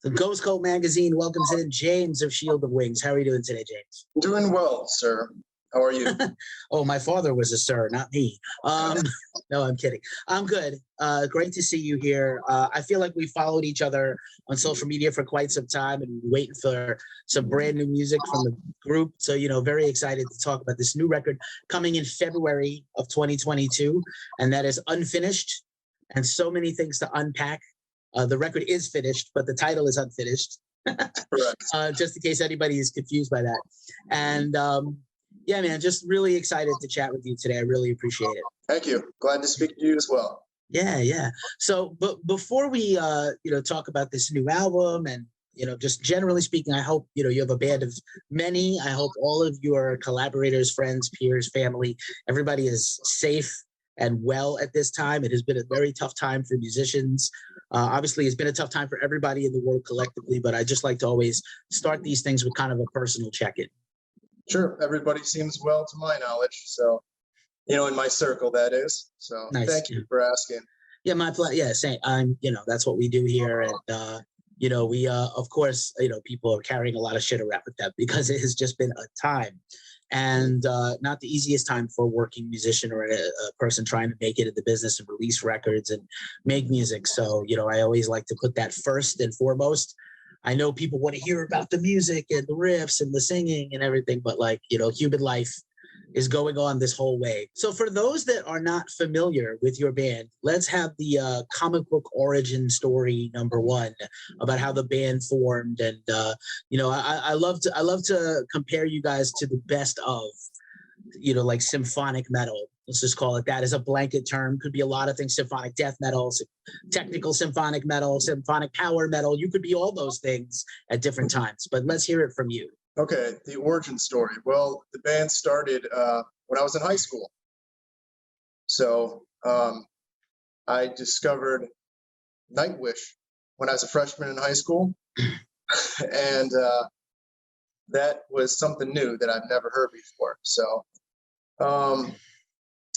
The Ghost Coat magazine welcomes in James of Shield of Wings. How are you doing today, James? Doing well, sir. How are you? Oh, my father was a sir, not me. No, I'm kidding. I'm good. Great to see you here. I feel like we followed each other on social media for quite some time and waiting for some brand new music from the group. So, very excited to talk about this new record coming in February of 2022, and that is Unfinished, and so many things to unpack. The record is finished, but the title is unfinished. Correct. Just in case anybody is confused by that. And yeah, man, just really excited to chat with you today. I really appreciate it. Thank you. Glad to speak to you as well. Yeah. So, but before we, talk about this new album and, just generally speaking, I hope, you have a band of many. I hope all of your collaborators, friends, peers, family, everybody is safe and well at this time. It has been a very tough time for musicians. Obviously, it's been a tough time for everybody in the world collectively, but I just like to always start these things with kind of a personal check-in. Sure. Everybody seems well to my knowledge. So, in my circle, that is. So Nice. Thank you for asking. Yeah, same. That's what we do here. And, we, of course, people are carrying a lot of shit around with them because it has just been a time. And not the easiest time for a working musician or a person trying to make it in the business and release records and make music. So, I always like to put that first and foremost. I know people want to hear about the music and the riffs and the singing and everything, but human life is going on this whole way. So for those that are not familiar with your band, let's have the comic book origin story number one about how the band formed. And I love to compare you guys to the best of, like symphonic metal. Let's just call it that as a blanket term. Could be a lot of things: symphonic death metal, technical symphonic metal, symphonic power metal. You could be all those things at different times. But let's hear it from you. Okay, the origin story. Well, the band started when I was in high school. So I discovered Nightwish when I was a freshman in high school. And that was something new that I've never heard before. So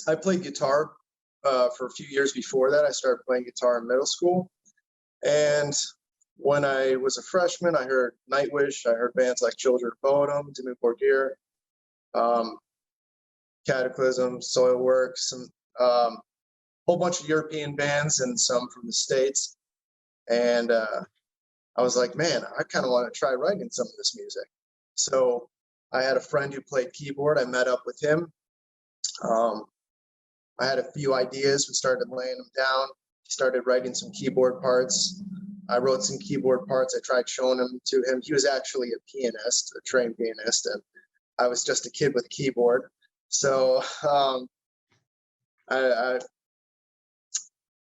I played guitar for a few years before that. I started playing guitar in middle school. And when I was a freshman, I heard Nightwish. I heard bands like Children of Bodom, Dimmu Borgir, Cataclysm, Soilworks, and whole bunch of European bands and some from the States. And I was like, man, I kind of want to try writing some of this music. So I had a friend who played keyboard. I met up with him. I had a few ideas. We started laying them down. He started writing some keyboard parts. I wrote some keyboard parts. I tried showing them to him. He was actually a pianist, a trained pianist, and I was just a kid with a keyboard. So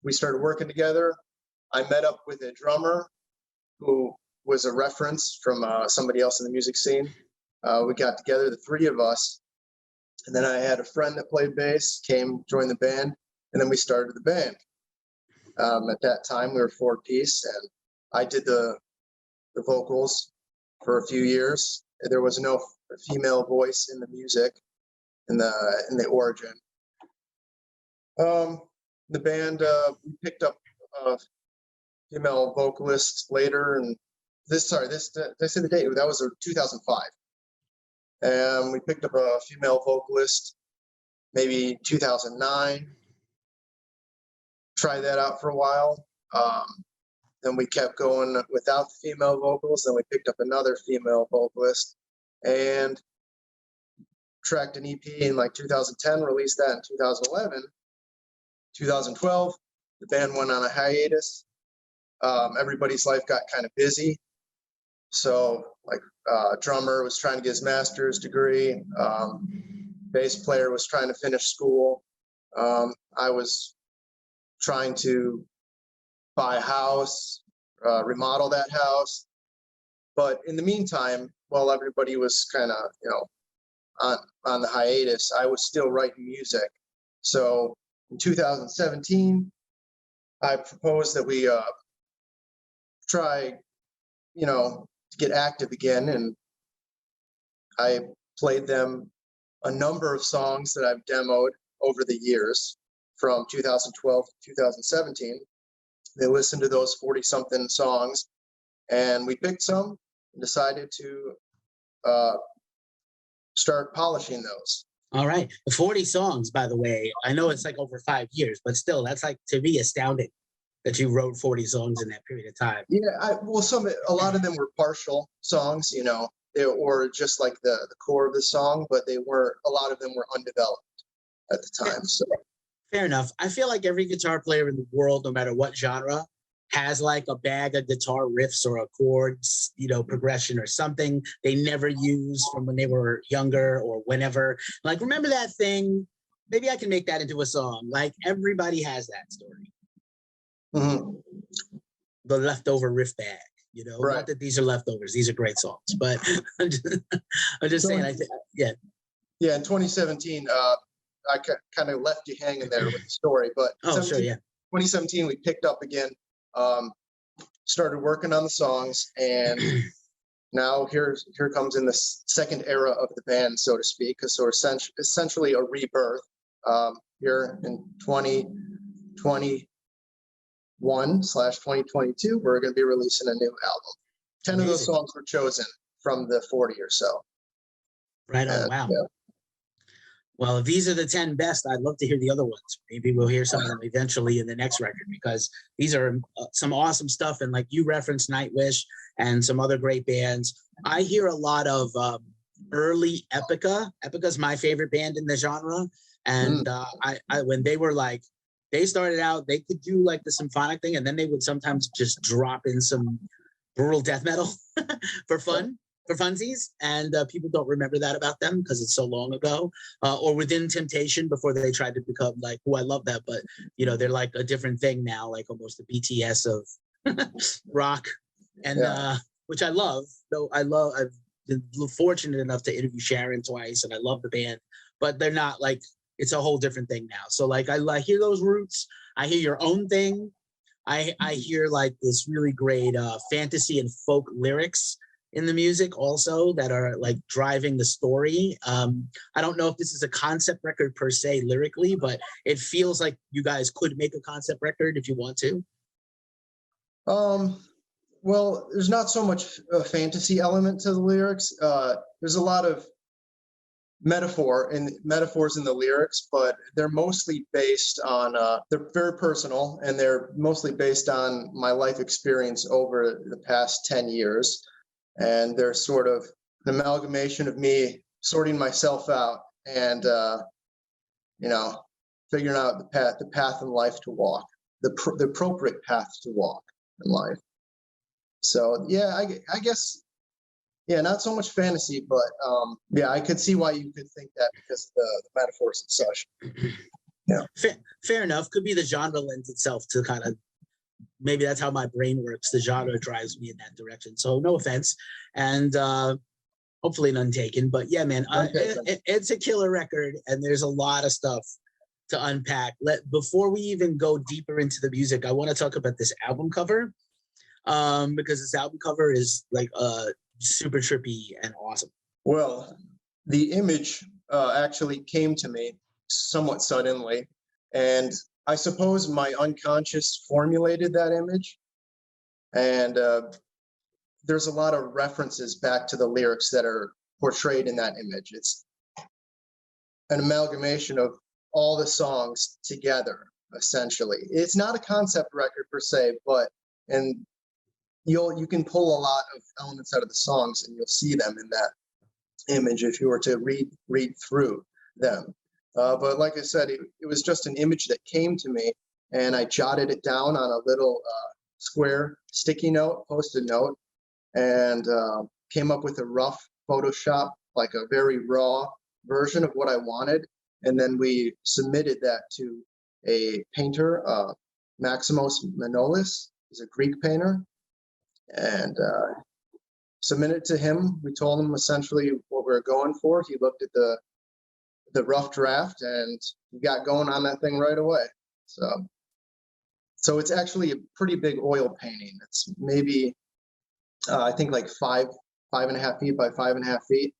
we started working together. I met up with a drummer who was a reference from somebody else in the music scene. We got together, the three of us. And then I had a friend that played bass, came, joined the band, and then we started the band. At that time, we were four-piece, and I did the vocals for a few years. There was no female voice in the music in the origin. The band, we picked up a female vocalist later, and did I say the date? That was 2005. And we picked up a female vocalist maybe 2009. Tried that out for a while. Then we kept going without the female vocals. Then we picked up another female vocalist and tracked an EP in like 2010, released that in 2011. 2012, the band went on a hiatus. Everybody's life got kind of busy. So drummer was trying to get his master's degree. Bass player was trying to finish school. I was trying to buy a house, remodel that house. But in the meantime, while everybody was kind of, on the hiatus, I was still writing music. So in 2017, I proposed that we try, to get active again. And I played them a number of songs that I've demoed over the years from 2012 to 2017. They listened to those 40-something songs, and we picked some and decided to start polishing those. All right. 40 songs, by the way. I know it's like over 5 years, but still, that's like, to me, astounding that you wrote 40 songs in that period of time. Yeah, a lot of them were partial songs, or just like the core of the song, but a lot of them were undeveloped at the time. So fair enough. I feel like every guitar player in the world, no matter what genre, has like a bag of guitar riffs or a chords, progression or something they never used from when they were younger or whenever. Like, remember that thing? Maybe I can make that into a song. Like, everybody has that story. Mm-hmm. The leftover riff bag, Right. Not that these are leftovers; these are great songs. But I'm just saying. I think, yeah. Yeah, in 2017, I kind of left you hanging there with the story, but Sure, yeah. 2017 we picked up again, started working on the songs, and now here comes in the second era of the band, so to speak, because so essentially a rebirth. Here in 2021/2022, we're going to be releasing a new album. 10 Amazing. of those songs were chosen from the 40 or so. Right on. Wow. Yeah. Well, if these are the 10 best, I'd love to hear the other ones. Maybe we'll hear some of them eventually in the next record, because these are some awesome stuff. And like you referenced Nightwish and some other great bands. I hear a lot of early Epica. Epica's my favorite band in the genre. And I when they were like, they started out, they could do like the symphonic thing, and then they would sometimes just drop in some brutal death metal for fun. For funsies, and people don't remember that about them because it's so long ago. Or Within Temptation, before they tried to become like, I love that, but they're like a different thing now, like almost the BTS of rock, and which I love. Though I've been fortunate enough to interview Sharon twice, and I love the band, but they're not like, it's a whole different thing now. So like I hear those roots, I hear your own thing, I hear like this really great fantasy and folk lyrics in the music also that are like driving the story. I don't know if this is a concept record per se lyrically, but it feels like you guys could make a concept record if you want to. Well, there's not so much a fantasy element to the lyrics. There's a lot of metaphors in the lyrics, but they're mostly based on, they're very personal, and they're mostly based on my life experience over the past 10 years. And they're sort of an amalgamation of me sorting myself out and, figuring out the path in life to walk, the appropriate path to walk in life. So, yeah, I guess, yeah, not so much fantasy, but, I could see why you could think that because of the metaphors and such. Yeah. Fair enough. Could be the genre lends itself to kind of, maybe that's how my brain works. The genre drives me in that direction. So no offense. And hopefully none taken. But yeah, man, it's a killer record, and there's a lot of stuff to unpack. Before we even go deeper into the music, I want to talk about this album cover, because this album cover is like super trippy and awesome. Well, the image actually came to me somewhat suddenly, and I suppose my unconscious formulated that image, and there's a lot of references back to the lyrics that are portrayed in that image. It's an amalgamation of all the songs together, essentially. It's not a concept record per se, but you can pull a lot of elements out of the songs, and you'll see them in that image if you were to read through them. But like I said, it was just an image that came to me, and I jotted it down on a little square sticky note, post-it note, and came up with a rough Photoshop, like a very raw version of what I wanted. And then we submitted that to a painter, Maximos Manolis. He's a Greek painter, and submitted it to him. We told him essentially what we were going for. He looked at the rough draft, and we got going on that thing right away. So it's actually a pretty big oil painting. It's maybe I think like 5.5 feet by 5.5 feet.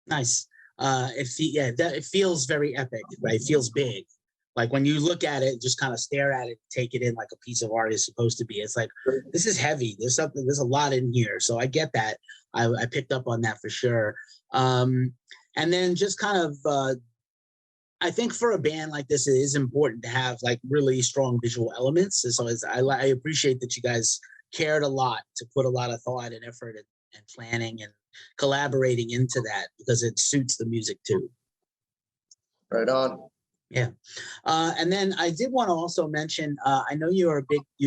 Nice. It feels very epic, right? It feels big. Like when you look at it, just kind of stare at it, take it in like a piece of art is supposed to be. It's like, this is heavy. There's a lot in here. So I get that. I picked up on that for sure. And then just kind of, I think for a band like this, it is important to have like really strong visual elements. And so I appreciate that you guys cared a lot to put a lot of thought and effort and planning and collaborating into that, because it suits the music too. Right on. Yeah. And then I did want to also mention, I know you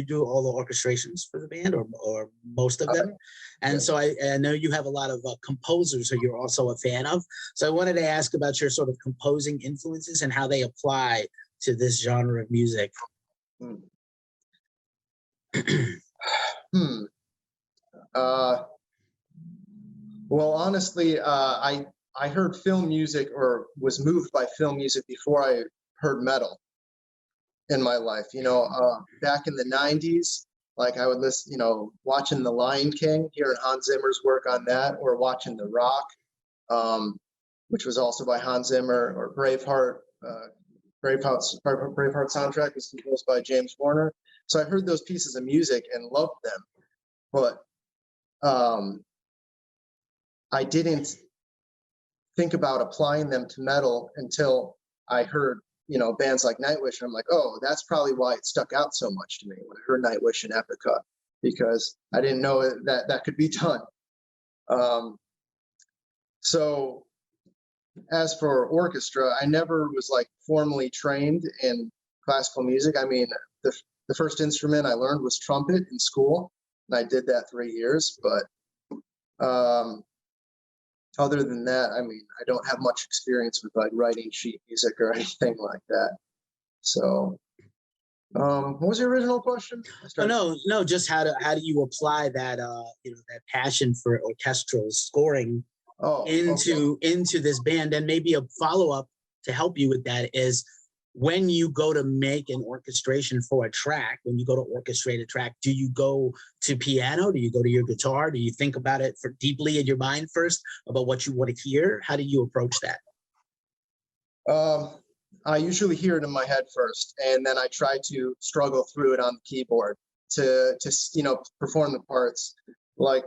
do all the orchestrations for the band, or most of them. And so I know you have a lot of composers who you're also a fan of. So I wanted to ask about your sort of composing influences and how they apply to this genre of music. Well, honestly, I heard film music, or was moved by film music, before I heard metal in my life. Back in the 90s, like I would listen, watching The Lion King, hearing Hans Zimmer's work on that, or watching The Rock, which was also by Hans Zimmer, or Braveheart. Braveheart soundtrack was composed by James Horner. So I heard those pieces of music and loved them, but I didn't think about applying them to metal until I heard, bands like Nightwish, and I'm like, oh, that's probably why it stuck out so much to me when I heard Nightwish and Epica, because I didn't know that could be done. So as for orchestra, I never was like formally trained in classical music. I mean, the first instrument I learned was trumpet in school, and I did that 3 years, but other than that, I mean, I don't have much experience with like writing sheet music or anything like that. So, what was your original question? No, just how do you apply that that passion for orchestral scoring into this band? And maybe a follow-up to help you with that is, when you go to make an orchestration for a track, when you go to orchestrate a track, do you go to piano? Do you go to your guitar? Do you think about it deeply in your mind first about what you want to hear? How do you approach that? I usually hear it in my head first, and then I try to struggle through it on the keyboard to perform the parts. Like,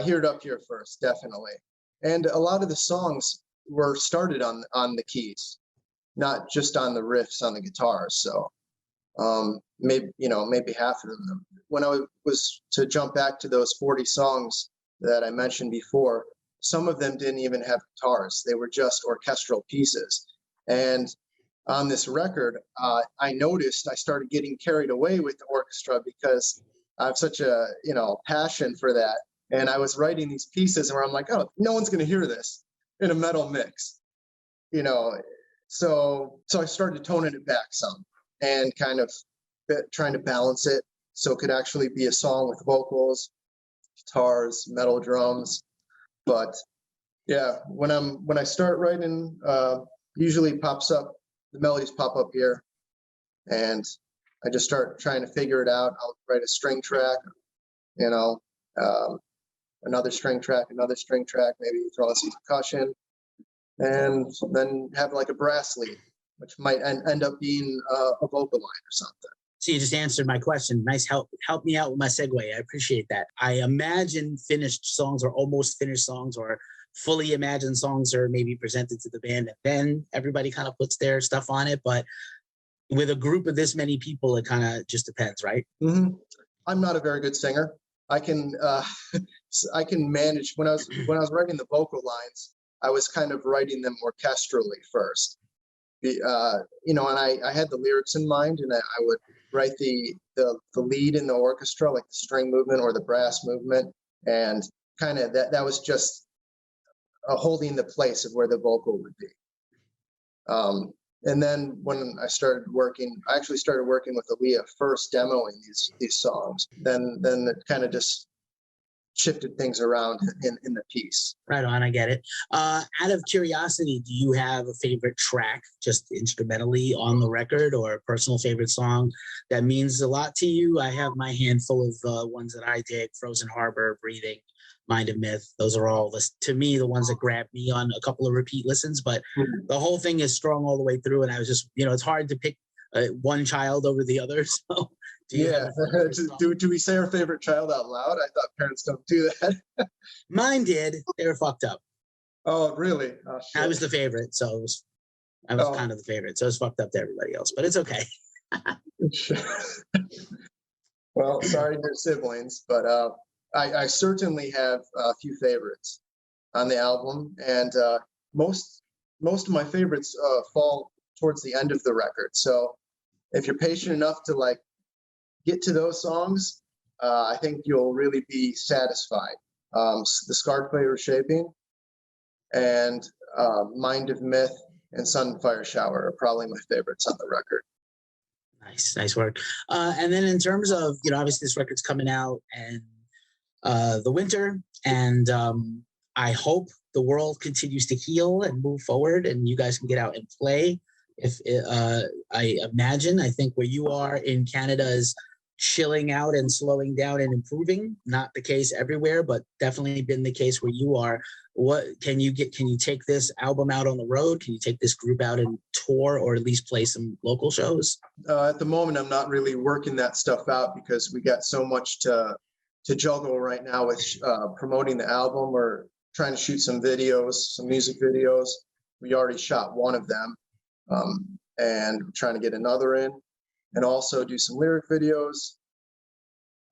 hear it up here first, definitely. And a lot of the songs were started on the keys, not just on the riffs on the guitar. So maybe half of them. When I was to jump back to those 40 songs that I mentioned before, some of them didn't even have guitars. They were just orchestral pieces. And on this record, I noticed I started getting carried away with the orchestra, because I have such a passion for that. And I was writing these pieces where I'm like, oh, no one's going to hear this in a metal mix, So I started toning it back some, and kind of trying to balance it so it could actually be a song with vocals, guitars, metal drums. But yeah, when I start writing, usually the melodies pop up here, and I just start trying to figure it out. I'll write a string track, another string track, maybe throw in some percussion, and then have like a brass lead, which might end up being a vocal line or something. So you just answered my question. Nice help me out with my segue. I appreciate that. I imagine finished songs, or almost finished songs, or fully imagined songs are maybe presented to the band, and then everybody kind of puts their stuff on it. But with a group of this many people, it kind of just depends, right? Mm-hmm. I'm not a very good singer. I can manage. When I was writing the vocal lines, I was kind of writing them orchestrally first, and I had the lyrics in mind, and I would write the lead in the orchestra, like the string movement or the brass movement, and kind of that was just holding the place of where the vocal would be. And then when I actually started working with Aliyah first, demoing these songs. Then it kind of just shifted things around in the piece. Right on, I get it. Out of curiosity, do you have a favorite track, just instrumentally on the record, or a personal favorite song that means a lot to you? I have my handful of ones that I dig: Frozen Harbor, Breathing, Mind of Myth. Those are all, to me, the ones that grabbed me on a couple of repeat listens. But the whole thing is strong all the way through. And I was just, it's hard to pick one child over the other. So do we say our favorite child out loud? I thought parents don't do that. Mine did. They were fucked up. Oh, really? Oh, I was the favorite, so I was kind of the favorite. So it was fucked up to everybody else, but it's okay. Well, sorry to your siblings, but I certainly have a few favorites on the album, and most of my favorites fall towards the end of the record. So if you're patient enough to like get to those songs, I think you'll really be satisfied. The Scarred Flavor Shaping and Mind of Myth and Sunfire Shower are probably my favorites on the record. Nice work. And then in terms of, obviously this record's coming out and the winter, and I hope the world continues to heal and move forward and you guys can get out and play. If I think where you are in Canada is chilling out and slowing down and improving. Not the case everywhere, but definitely been the case where you are. What can you take this album out on the road? Can you take this group out and tour, or at least play some local shows? At the moment, I'm not really working that stuff out because we got so much to juggle right now with promoting the album or trying to shoot some videos, some music videos. We already shot one of them, and we're trying to get another in, and also do some lyric videos.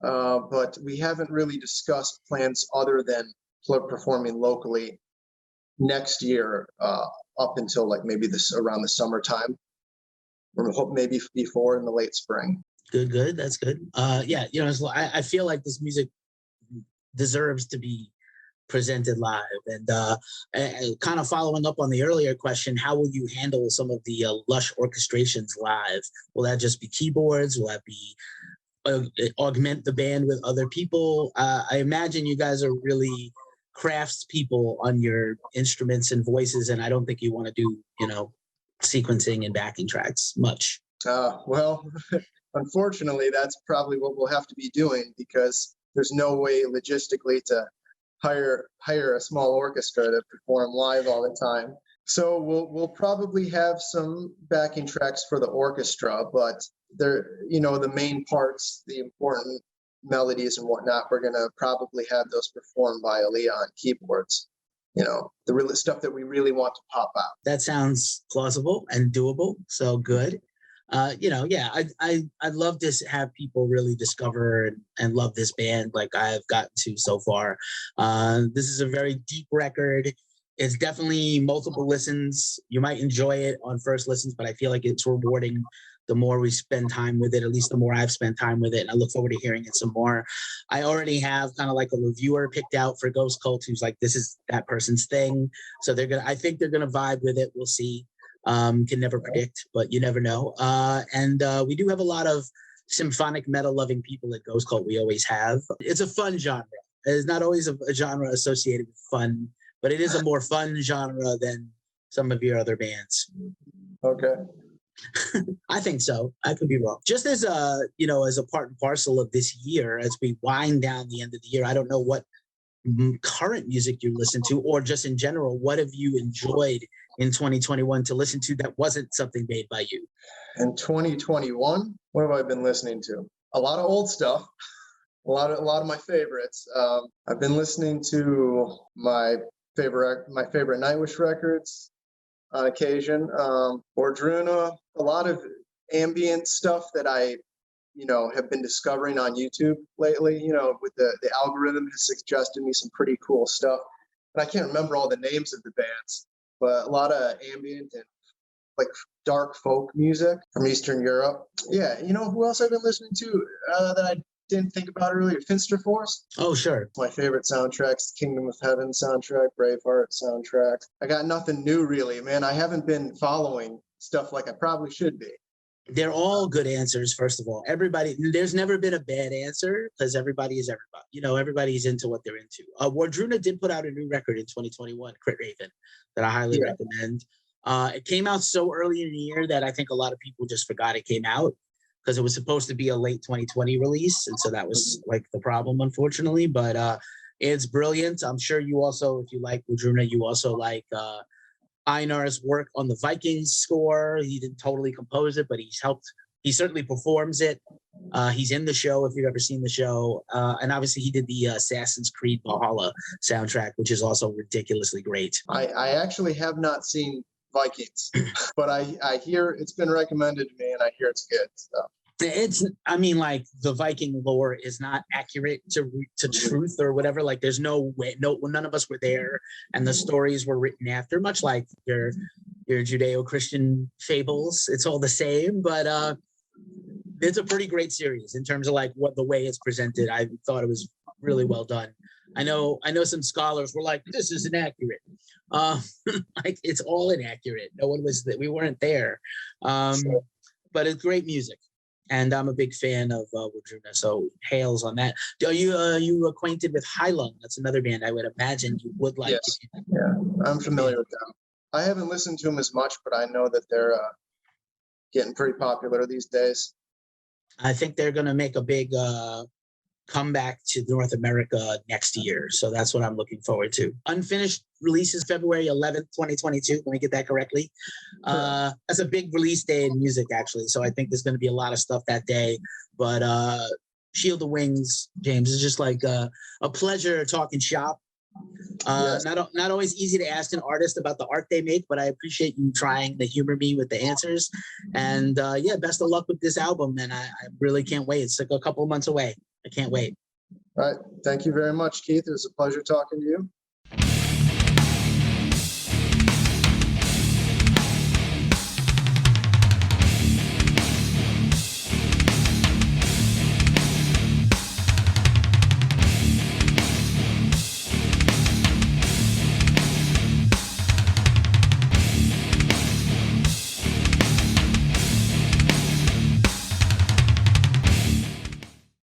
But we haven't really discussed plans other than performing locally next year, up until like maybe around the summertime. We're hoping maybe before in the late spring. Good. That's good. I feel like this music deserves to be presented live. And kind of following up on the earlier question, how will you handle some of the lush orchestrations live? Will that just be keyboards? Will that be augment the band with other people? I imagine you guys are really crafts people on your instruments and voices, and I don't think you want to do, sequencing and backing tracks much. Well, unfortunately, that's probably what we'll have to be doing because there's no way logistically to hire a small orchestra to perform live all the time. So we'll probably have some backing tracks for the orchestra, but the main parts, the important melodies and whatnot, we're gonna probably have those performed by Aliyah on keyboards. The real stuff that we really want to pop out. That sounds plausible and doable. So good. I'd love to have people really discover and love this band like I've gotten to so far. This is a very deep record. It's definitely multiple listens. You might enjoy it on first listens, but I feel like it's rewarding the more we spend time with it, at least the more I've spent time with it. And I look forward to hearing it some more. I already have kind of like a reviewer picked out for Ghost Cult who's like, this is that person's thing. So I think they're going to vibe with it. We'll see. Can never predict, but you never know. And we do have a lot of symphonic metal loving people at Ghost Cult. We always have. It's a fun genre. It's not always a genre associated with fun, but it is a more fun genre than some of your other bands. Okay. I think so. I could be wrong. Just as as a part and parcel of this year, as we wind down the end of the year, I don't know what current music you listen to, or just in general, what have you enjoyed in 2021 to listen to that wasn't something made by you? In 2021, what have I been listening to? A lot of old stuff. A lot of my favorites. I've been listening to my favorite Nightwish records on occasion. Ordruna, a lot of ambient stuff that I, have been discovering on YouTube lately. With the algorithm has suggested me some pretty cool stuff. And I can't remember all the names of the bands, but a lot of ambient and like dark folk music from Eastern Europe. Yeah, who else I've been listening to that I didn't think about earlier? Finster Force. Oh, sure. My favorite soundtracks, Kingdom of Heaven soundtrack, Braveheart soundtrack. I got nothing new really, man. I haven't been following stuff like I probably should be. They're all good answers, first of all. There's never been a bad answer because everybody is everybody. Everybody's into what they're into. Wardruna did put out a new record in 2021, Crit Raven, that I highly recommend. It came out so early in the year that I think a lot of people just forgot it came out because it was supposed to be a late 2020 release. And so that was like the problem, unfortunately. But It's brilliant. I'm sure you also, if you like Wardruna, you also like Einar's work on the Vikings score. He didn't totally compose it, but he's helped. He certainly performs it. He's in the show if you've ever seen the show. And obviously he did the Assassin's Creed Valhalla soundtrack, which is also ridiculously great. I actually have not seen Vikings, but I hear it's been recommended to me and I hear it's good. So. It's, I mean, like the Viking lore is not accurate to truth or whatever. Like there's no way, none of us were there, and the stories were written after, much like your Judeo-Christian fables. It's all the same, but it's a pretty great series in terms of like what the way it's presented. I thought it was really well done. I know some scholars were like, this is inaccurate. Like it's all inaccurate. No one was that, we weren't there. But it's great music. And I'm a big fan of Wardruna, so hails on that. Are you acquainted with Hylung? That's another band I would imagine you would like. Yes. Yeah, I'm familiar with them. I haven't listened to them as much, but I know that they're getting pretty popular these days. I think they're going to make a big comeback to North America next year, so that's what I'm looking forward to. Unfinished releases February 11th, 2022. Let me get that correctly. That's a big release day in music, actually. So I think there's going to be a lot of stuff that day. But Shield of Wings, James, is just like a pleasure talking shop. Yes. Not always easy to ask an artist about the art they make, but I appreciate you trying to humor me with the answers. And yeah, best of luck with this album. And I really can't wait. It's like a couple of months away. I can't wait. All right. Thank you very much, Keith. It was a pleasure talking to you.